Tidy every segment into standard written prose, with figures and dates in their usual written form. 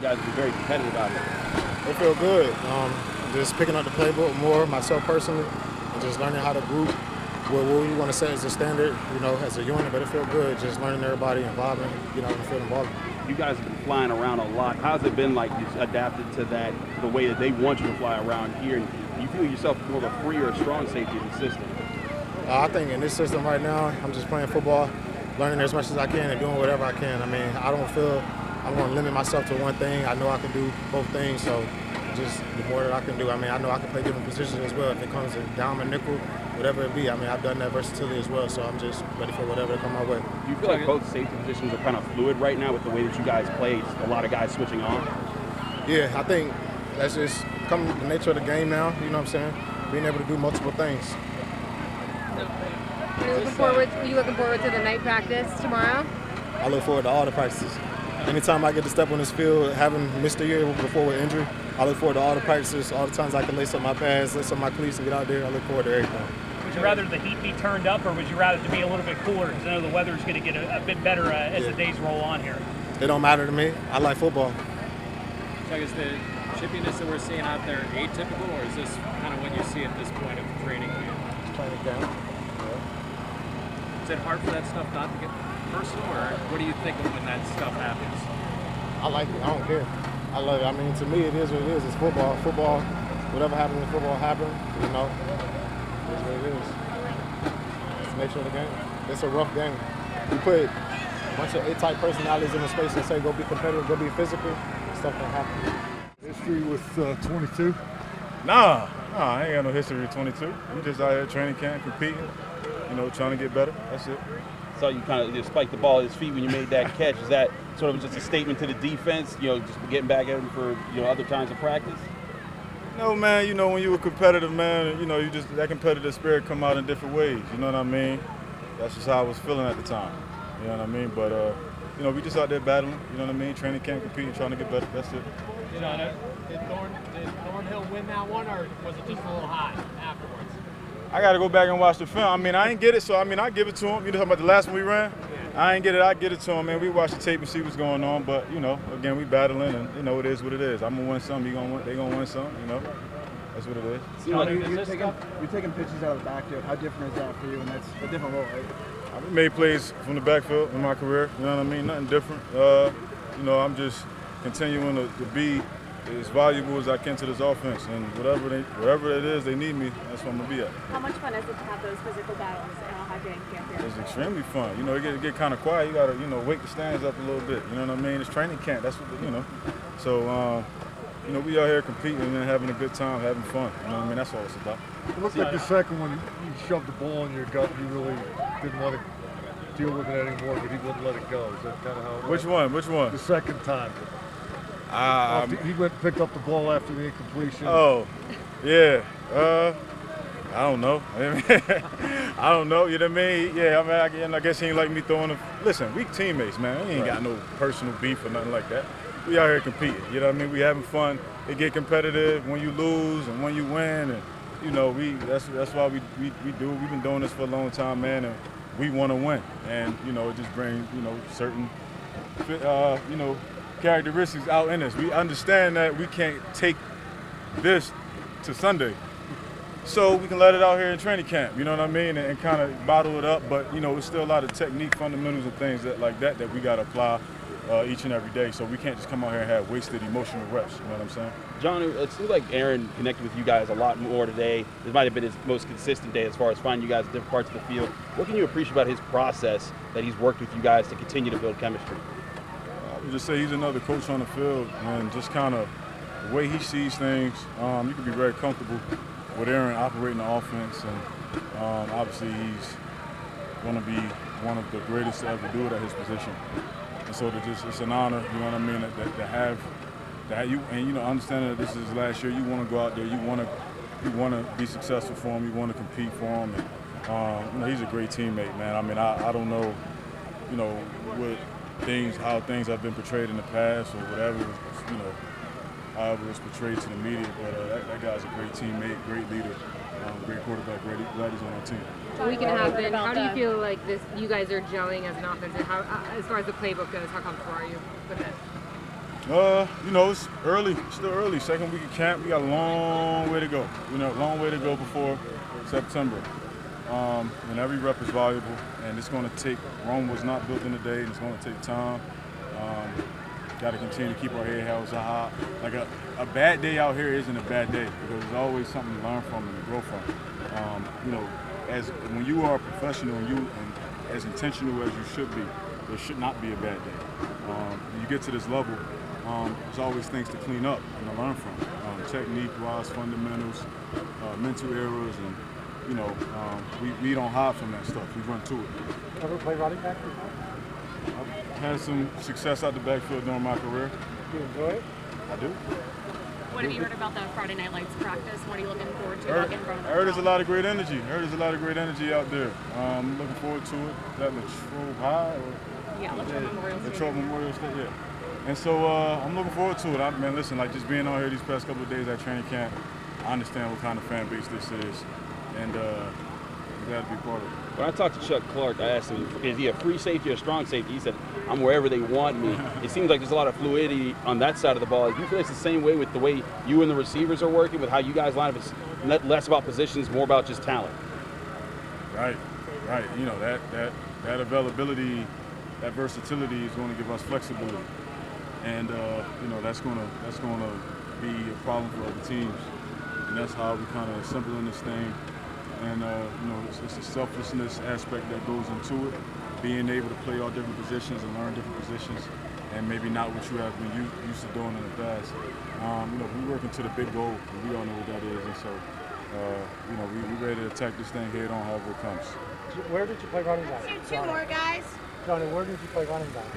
guys have been very competitive out here. It feel good. Just picking up the playbook more myself personally, and just learning how to group what we want to set as a standard, as a unit. But it feel good just learning everybody involving, in the field involvement. You guys have been flying around a lot. How's it been like you adapted to that, the way that they want you to fly around here? And you feel yourself more of a free or a strong safety in the system? I think in this system right now, I'm just playing football, learning as much as I can and doing whatever I can. I mean, I don't feel I'm going to limit myself to one thing. I know I can do both things, so just the more that I can do. I mean, I know I can play different positions as well. If it comes to dime and nickel, whatever it be, I mean, I've done that versatility as well, so I'm just ready for whatever to come my way. Do you feel like both safety positions are kind of fluid right now with the way that you guys play? A lot of guys switching on? Yeah, I think that's just come the nature of the game now, you know what I'm saying? Being able to do multiple things. Are you looking forward to the night practice tomorrow? I look forward to all the practices. Anytime I get to step on this field, having missed a year before with injury, I look forward to all the practices, all the times I can lace up my pads, lace up my cleats and get out there. I look forward to everything. Would you rather the heat be turned up, or would you rather to be a little bit cooler? Because I know the weather's going to get a bit better as the days roll on here. It don't matter to me. I like football. So is the chippiness that we're seeing out there atypical, or is this kind of what you see at this point of training camp? It's training camp. Is it hard for that stuff not to get personal, or what do you think of when that stuff happens? I like it. I don't care. I love it. I mean, to me, it is what it is. It's football. Football, whatever happens in football happens, It's what it is. It's the nature of the game. It's a rough game. You put a bunch of A-type personalities in the space and say, go be competitive, go be physical, stuff can happen. History with 22? Nah, I ain't got no history with 22. We just out here training camp, competing, trying to get better. That's it. So you kind of just spiked the ball at his feet when you made that catch. Is that sort of just a statement to the defense, just getting back at him for, other times of practice? No, man, when you were competitive, man, you just, that competitive spirit come out in different ways, you know what I mean? That's just how I was feeling at the time, you know what I mean? But, we just out there battling, you know what I mean? Training camp, competing, trying to get better, that's it. Did Thornhill win that one, or was it just a little high afterwards? I got to go back and watch the film. I mean, I ain't get it, so, I give it to him. You know about the last one we ran? I ain't get it, I get it to him, man. We watch the tape and see what's going on, but, again, we battling, and, it is what it is. I'm going to win some, they going to win some, That's what it is. You're taking pitches out of the backfield. How different is that for you? And that's a different role, right? I've made plays from the backfield in my career, you know what I mean? Nothing different. I'm just continuing to be as valuable as I can to this offense, and whatever it is they need me, that's what I'm gonna be at. How much fun is it to have those physical battles in Ohio training camp here? It's extremely fun. It get kind of quiet. You gotta, wake the stands up a little bit. You know what I mean? It's training camp. That's what, So, we out here competing and having a good time, having fun. You know what I mean? That's all it's about. It looked like the second one, you shoved the ball in your gut. You really didn't want to deal with it anymore, but he wouldn't let it go. Is that kind of how it was? Which one? The second time. He went and picked up the ball after the incompletion. Oh, yeah. I don't know. I don't know. You know what I mean? Yeah, I guess he ain't like me throwing a. Listen, we teammates, man. We ain't got no personal beef or nothing like that. We out here competing. You know what I mean? We having fun. It get competitive when you lose and when you win, and that's why we do. We've been doing this for a long time, man, and we want to win. And it just brings certain characteristics out in us. We understand that we can't take this to Sunday, so we can let it out here in training camp. You know what I mean? And kind of bottle it up. But it's still a lot of technique, fundamentals, and things that we got to apply each and every day. So we can't just come out here and have wasted emotional reps. You know what I'm saying? Jonnu, it seems like Aaron connected with you guys a lot more today. This might have been his most consistent day as far as finding you guys at different parts of the field. What can you appreciate about his process that he's worked with you guys to continue to build chemistry? I would just say he's another coach on the field, and just kind of the way he sees things, you can be very comfortable with Aaron operating the offense, and obviously he's going to be one of the greatest to ever do it at his position. And so it's an honor, you know what I mean, to have you, and understanding that this is his last year, you want to go out there, you want to be successful for him, you want to compete for him, and he's a great teammate, man. I mean, I don't know, how things have been portrayed in the past or whatever, however it's portrayed to the media, but that guy's a great teammate, great leader, great quarterback, glad he's on our team. A week and a half in, how do you feel like you guys are gelling as an offense, and how, as far as the playbook goes, how comfortable are you with it? You know, it's early, still early. Second week of camp, we got a long way to go. You know, long way to go before September. And every rep is valuable, and it's going to take. Rome was not built in a day, and it's going to take time. Got to continue to keep our head held high. Like a bad day out here isn't a bad day because there's always something to learn from and to grow from. You know, when you are a professional and as intentional as you should be, there should not be a bad day. When you get to this level, there's always things to clean up and to learn from. Technique-wise, fundamentals, mental errors, and you know, we don't hide from that stuff. We run to it. Ever play running back before? I've had some success out the backfield during my career. Do you enjoy it? I do. What have you heard about the Friday Night Lights practice? What are you looking forward to? I heard there's a lot of great energy. Out there. I'm looking forward to it. Is that Latrobe High? Yeah, Latrobe Memorial Stadium. Latrobe Memorial Stadium, yeah. And so I'm looking forward to it. Man, listen, like just being out here these past couple of days at training camp, I understand what kind of fan base this is, and I'm glad to be part of it. When I talked to Chuck Clark, I asked him, is he a free safety or a strong safety? He said, I'm wherever they want me. It seems like there's a lot of fluidity on that side of the ball. Do you feel it's the same way with the way you and the receivers are working, with how you guys line up? It's less about positions, more about just talent. Right. You know, that availability, that versatility is going to give us flexibility. And, you know, that's going to be a problem for other teams. And that's how we kind of assemble in this thing. And, you know, it's a selflessness aspect that goes into it, being able to play all different positions and learn different positions, and maybe not what you have been used to doing in the past. You know, we're working to the big goal, and we all know what that is. And so, you know, we're ready to attack this thing head on however it comes. Where did you play running back? Two more, guys. Johnny, where did you play running back?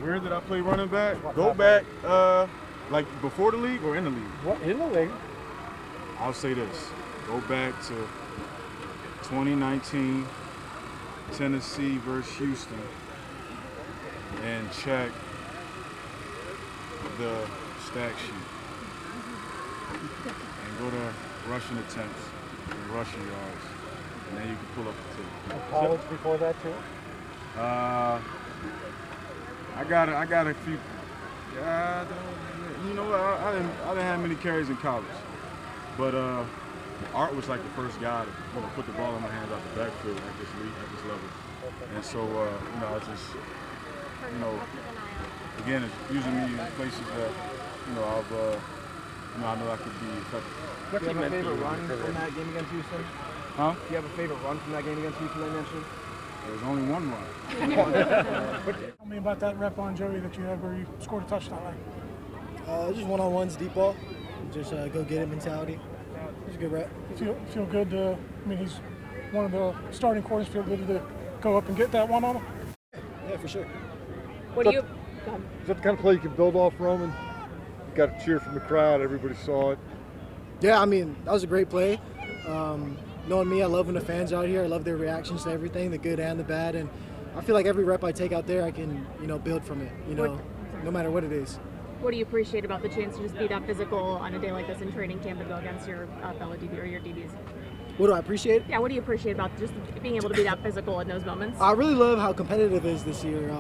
Where did I play running back? Go back, like before the league or in the league? What, in the league? I'll say this. Go back to 2019 Tennessee versus Houston and check the stat sheet. And go to rushing attempts and rushing yards. And then you can pull up the tape. And college before that too? I got a few. You know what? I didn't have many carries in college, but Art was like the first guy to put the ball in my hands out the backfield at this level, and so you know, I just, you know, again, it's using me in places that, you know, I've, you know, I know I could be effective. Do you have a favorite run from that game against Houston? Huh? Do you have a favorite run from that game against Houston I mentioned? There was only one run. Tell me about that rep on Joey that you had where you scored a touchdown. Just one-on-ones, deep ball. Just go get it mentality. It's a good rep. Feel good to, I mean, he's one of the starting quarters. Feel good to go up and get that one on him? Yeah, for sure. What do you? Is that the kind of play you can build off, Roman? You got a cheer from the crowd. Everybody saw it. Yeah, I mean, that was a great play. Knowing me, I love when the fans are out here. I love their reactions to everything, the good and the bad. And I feel like every rep I take out there, I can, you know, build from it, you know, no matter what it is. What do you appreciate about the chance to just be that physical on a day like this in training camp and go against your fellow DB or your DBs? What do I appreciate? Yeah, what do you appreciate about just being able to be that physical in those moments? I really love how competitive it is this year.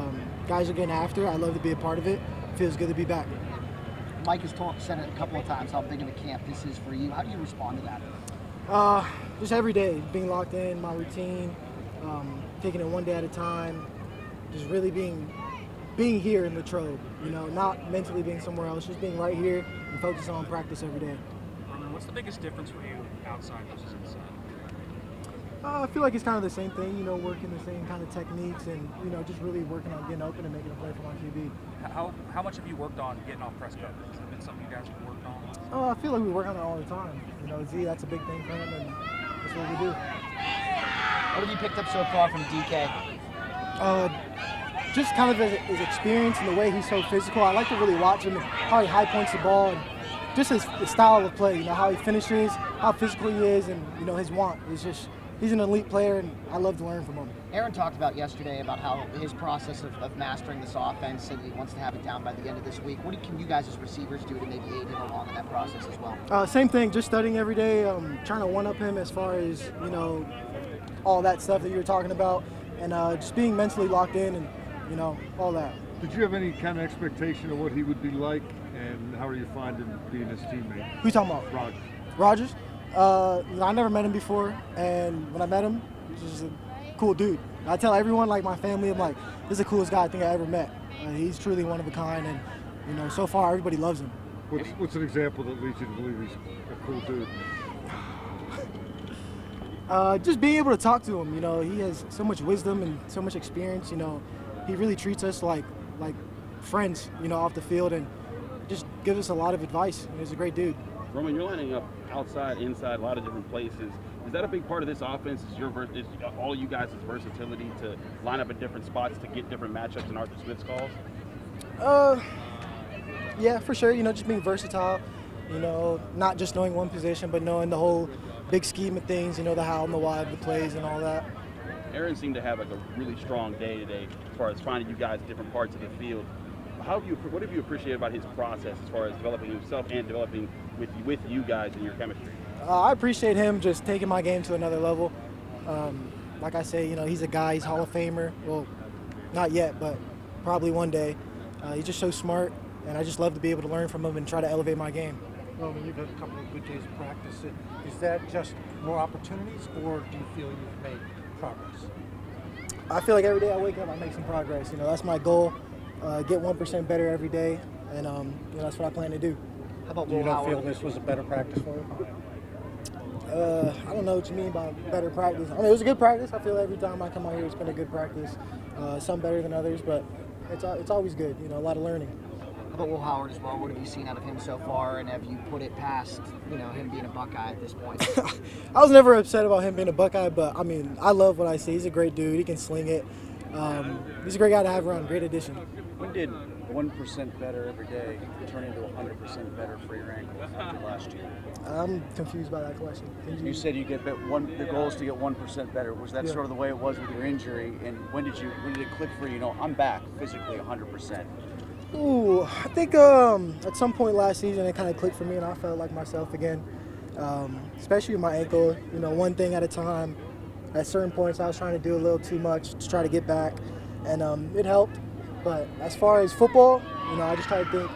Guys are getting after. I love to be a part of it. It feels good to be back. Mike has said it a couple of times how big of a camp this is for you. How do you respond to that? Just every day, being locked in, my routine, taking it one day at a time, just really being here in Latrobe, you know, not mentally being somewhere else, just being right here and focus on practice every day. What's the biggest difference for you outside versus inside? I feel like it's kind of the same thing, you know, working the same kind of techniques and, you know, just really working on getting open and making a play for my QB. How much have you worked on getting off press coverage? Has it been something you guys have worked on? I feel like we work on it all the time. You know, Z, that's a big thing for him, and that's what we do. What have you picked up so far from DK? Just kind of his experience and the way he's so physical. I like to really watch him and how he high points the ball and just his style of play, you know, how he finishes, how physical he is, and, you know, his want. It's just, he's an elite player, and I love to learn from him. Aaron talked about yesterday about how his process of mastering this offense, and he wants to have it down by the end of this week. What can you guys as receivers do to maybe aid him along in that process as well? Same thing, just studying every day, trying to one-up him as far as, you know, all that stuff that you were talking about, and just being mentally locked in and, you know, all that. Did you have any kind of expectation of what he would be like, and how are you finding being his teammate? Who you talking about? Rogers. Rogers? I never met him before, and when I met him, he's just a cool dude. I tell everyone, like my family, I'm like, this is the coolest guy I think I ever met. He's truly one of a kind, and so far everybody loves him. What's an example that leads you to believe he's a cool dude? Just being able to talk to him. He has so much wisdom and so much experience. He really treats us like friends, off the field, and just gives us a lot of advice. He's a great dude. Roman, you're lining up outside, inside, a lot of different places. Is that a big part of this offense? Is all you guys' versatility to line up at different spots to get different matchups in Arthur Smith's calls? Yeah, for sure. Just being versatile. Not just knowing one position, but knowing the whole big scheme of things. The how and the why of the plays and all that. Aaron seemed to have a really strong day today as far as finding you guys at different parts of the field. What have you appreciated about his process as far as developing himself and developing with you guys and your chemistry? I appreciate him just taking my game to another level. Like I say, he's a guy, he's Hall of Famer. Well, not yet, but probably one day. He's just so smart, and I just love to be able to learn from him and try to elevate my game. Roman, you've had a couple of good days of practice. Is that just more opportunities, or do you feel you've made progress? I feel like every day I wake up, I make some progress. That's my goal. Get 1% better every day, and that's what I plan to do. How about Do you not feel this was a better practice for you? I don't know what you mean by better practice. I mean, it was a good practice. I feel every time I come out here, it's been a good practice. Some better than others, but it's always good. A lot of learning. How about Will Howard as well? What have you seen out of him so far, and have you put it past him being a Buckeye at this point? I was never upset about him being a Buckeye, but I mean, I love what I see. He's a great dude. He can sling it. He's a great guy to have around. Great addition. When did 1% better every day turn into 100% better for your ankle after last year? I'm confused by that question. You said you get the goal is to get 1% better. Was that sort of the way it was with your injury? And when did it click for you? I'm back physically 100%. Ooh, I think at some point last season it kind of clicked for me, and I felt like myself again. Especially with my ankle, one thing at a time. At certain points, I was trying to do a little too much to try to get back, and it helped. But as far as football, I just try to think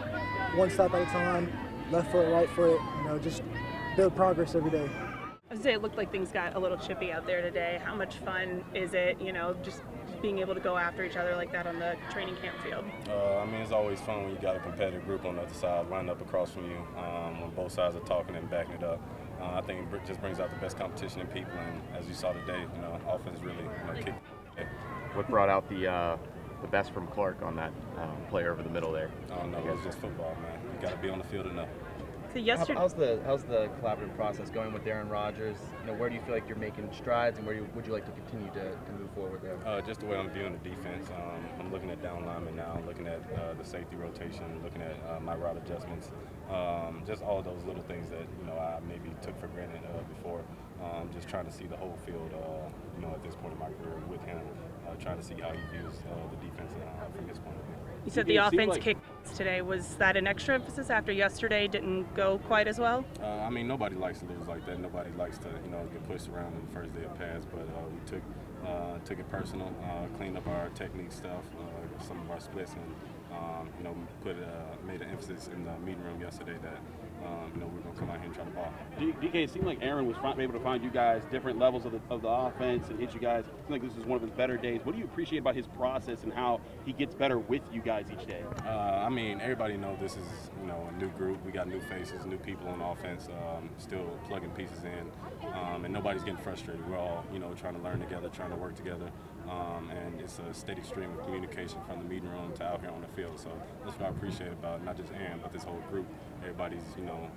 one step at a time, left foot, right foot, just build progress every day. I would say it looked like things got a little chippy out there today. How much fun is it, just being able to go after each other like that on the training camp field? It's always fun when you got a competitive group on the other side lined up across from you, when both sides are talking and backing it up. I think it just brings out the best competition in people, and as you saw today, offense really kicked. What brought out the best from Clark on that player over the middle there? Oh no, it was just football, man. You got to be on the field enough. So yesterday, how's the collaborative process going with Aaron Rodgers? Where do you feel like you're making strides, and where would you like to continue to move forward there? Just the way I'm viewing the defense. I'm looking at down linemen now, looking at the safety rotation, looking at my route adjustments, just all those little things that I maybe took for granted before. Just trying to see the whole field, at this point in my career with him, trying to see how he views the defense from his point of view. You said the offense kicked today. Was that an extra emphasis after yesterday didn't go quite as well? Nobody likes to lose like that. Nobody likes to, get pushed around on the first day of pass. But we took it personal, cleaned up our technique stuff, some of our splits, and made an emphasis in the meeting room yesterday that we're going to come out here and try to ball. DK, it seemed like Aaron was able to find you guys different levels of the offense and hit you guys. I think this is one of his better days. What do you appreciate about his process and how he gets better with you guys each day? Everybody knows this is a new group. We got new faces, new people on offense, still plugging pieces in, and nobody's getting frustrated. We're all trying to learn together, trying to work together, and it's a steady stream of communication from the meeting room to out here on the field. So that's what I appreciate about not just Aaron, but this whole group. Everybody's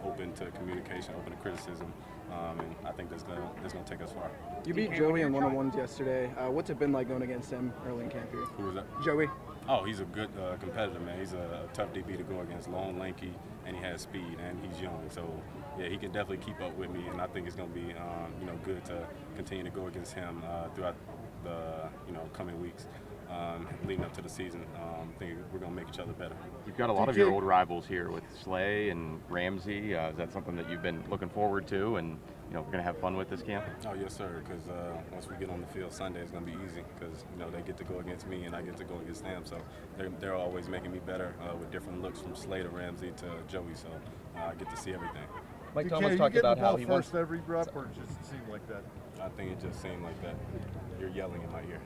open to communication, open to criticism, and I think that's gonna take us far. You beat Joey in one-on-ones yesterday. What's it been like going against him early in camp here? Who was that? Joey. Oh, he's a good competitor, man. He's a tough DB to go against, long, lanky, and he has speed, and he's young. So, yeah, he can definitely keep up with me, and I think it's going to be, good to continue to go against him throughout the, coming weeks. leading up to the season. I think we're going to make each other better. You've got a lot of your old rivals here with Slay and Ramsey. Is that something that you've been looking forward to and we're going to have fun with this camp? Oh, yes, sir, because once we get on the field Sunday, it's going to be easy because, they get to go against me and I get to go against them. So they're always making me better with different looks from Slay to Ramsey to Joey. So I get to see everything. Mike Tomlin's talked about how he wants every rep, or it just seemed like that? I think it just seemed like that. You're yelling in my ear.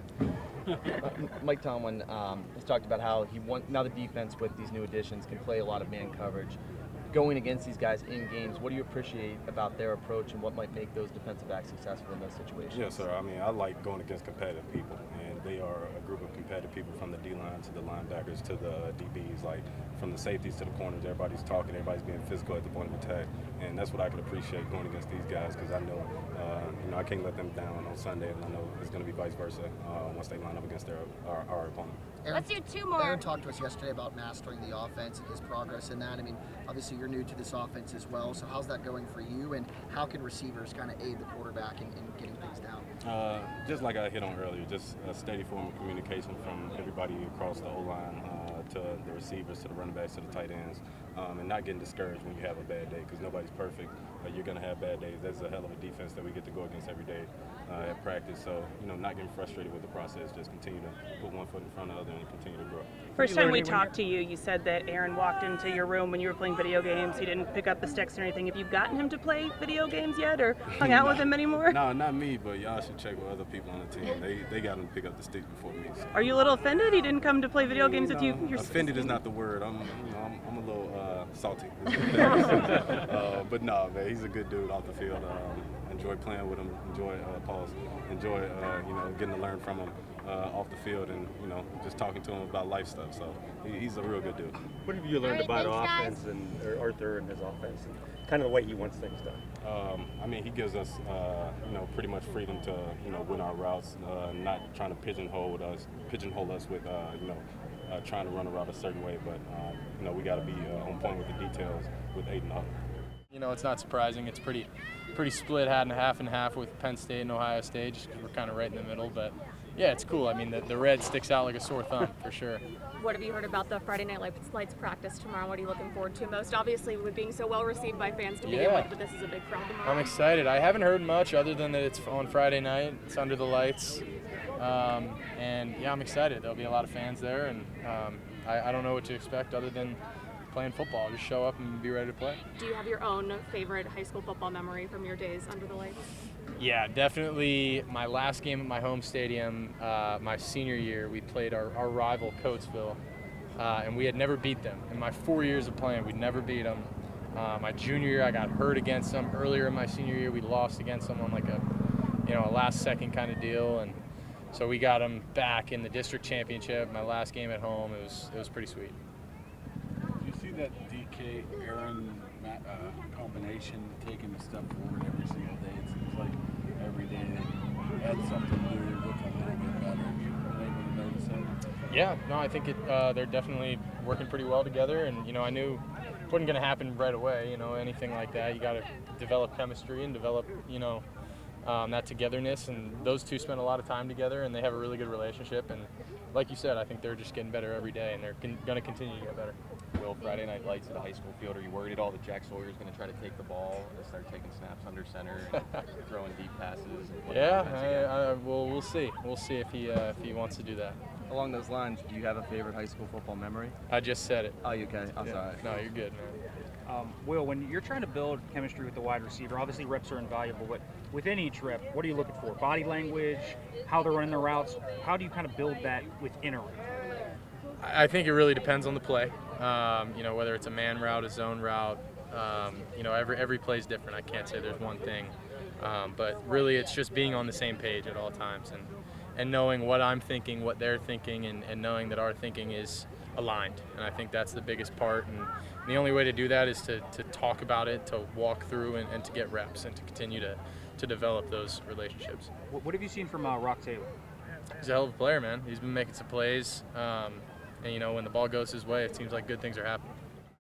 Mike Tomlin has talked about how now the defense with these new additions can play a lot of man coverage. Going against these guys in games, what do you appreciate about their approach and what might make those defensive backs successful in those situations? Yes, sir. I mean, I like going against competitive people, and they are a group of competitive people from the D-line to the linebackers to the DBs, like from the safeties to the corners. Everybody's talking, everybody's being physical at the point of attack, and that's what I can appreciate going against these guys because I know, I can't let them down on Sunday, and I know it's going to be vice versa once they line up against our opponent. Let's do two more. Aaron talked to us yesterday about mastering the offense and his progress in that. I mean, obviously you're new to this offense as well, so how's that going for you, and how can receivers kind of aid the quarterback in getting things down? Just like I hit on earlier, just a steady form of communication from everybody across the O-line to the receivers, to the running backs, to the tight ends, and not getting discouraged when you have a bad day because nobody's perfect. You're going to have bad days. That's a hell of a defense that we get to go against every day at practice. So, not getting frustrated with the process, just continue to put one foot in front of the other and continue to grow. First time we talked to you, you said that Aaron walked into your room when you were playing video games. He didn't pick up the sticks or anything. Have you gotten him to play video games yet or hung out with him anymore? No, not me, but y'all should check with other people on the team. They got him to pick up the sticks before me. So. Are you a little offended he didn't come to play video games with you? Offended is not the word. I'm a little salty. But no, man, he's a good dude off the field. Enjoy playing with him. Enjoy Enjoy getting to learn from him off the field, and just talking to him about life stuff. So he's a real good dude. What have you learned about offense and Arthur and his offense, and kind of the way he wants things done? I mean, he gives us pretty much freedom to win our routes, not trying to pigeonhole us with trying to run a route a certain way, but we got to be on point with the details with Aiden up. It's not surprising. It's pretty split half and half with Penn State and Ohio State, just 'cause we're kind of right in the middle. But yeah, it's cool. I mean, the red sticks out like a sore thumb for sure. What have you heard about the Friday Night Lights practice tomorrow? What are you looking forward to most? Obviously, with being so well received by fans to begin with, but this is a big crowd tomorrow. I'm excited. I haven't heard much other than that it's on Friday night. It's under the lights. And yeah, I'm excited. There'll be a lot of fans there, and I don't know what to expect other than playing football. Just show up and be ready to play. Do you have your own favorite high school football memory from your days under the lights? Yeah, definitely my last game at my home stadium, my senior year, we played our rival Coatesville, and we had never beat them. In my 4 years of playing, we'd never beat them. My junior year, I got hurt against them. Earlier in my senior year, we lost against them on like a last-second kind of deal, and so we got them back in the district championship. My last game at home, it was pretty sweet. Do you see that DK Aaron combination taking a step forward every single day? It seems like every day they add something new, look a little bit better. Have you been able to notice that? Yeah, no, I think they're definitely working pretty well together, and I knew it wasn't going to happen right away. Anything like that, you got to develop chemistry and develop that togetherness, and those two spend a lot of time together, and they have a really good relationship. And like you said, I think they're just getting better every day, and they're going to continue to get better. Will Friday Night Lights at a high school field, are you worried at all that Jack Sawyer's going to try to take the ball and start taking snaps under center and throwing deep passes? Yeah, we'll see. We'll see if he wants to do that. Along those lines, do you have a favorite high school football memory? I just said it. Oh, you okay? I'm sorry. No, you're good, man. Will, when you're trying to build chemistry with the wide receiver, obviously reps are invaluable, but within each rep, what are you looking for? Body language, how they're running their routes? How do you kind of build that within a rep? I think it really depends on the play. Whether it's a man route, a zone route, every play is different. I can't say there's one thing, but really it's just being on the same page at all times and knowing what I'm thinking, what they're thinking, and knowing that our thinking is aligned. And I think that's the biggest part. And the only way to do that is to talk about it, to walk through, and to get reps, and to continue to develop those relationships. What have you seen from Rock Taylor? He's a hell of a player, man. He's been making some plays. And when the ball goes his way, it seems like good things are happening.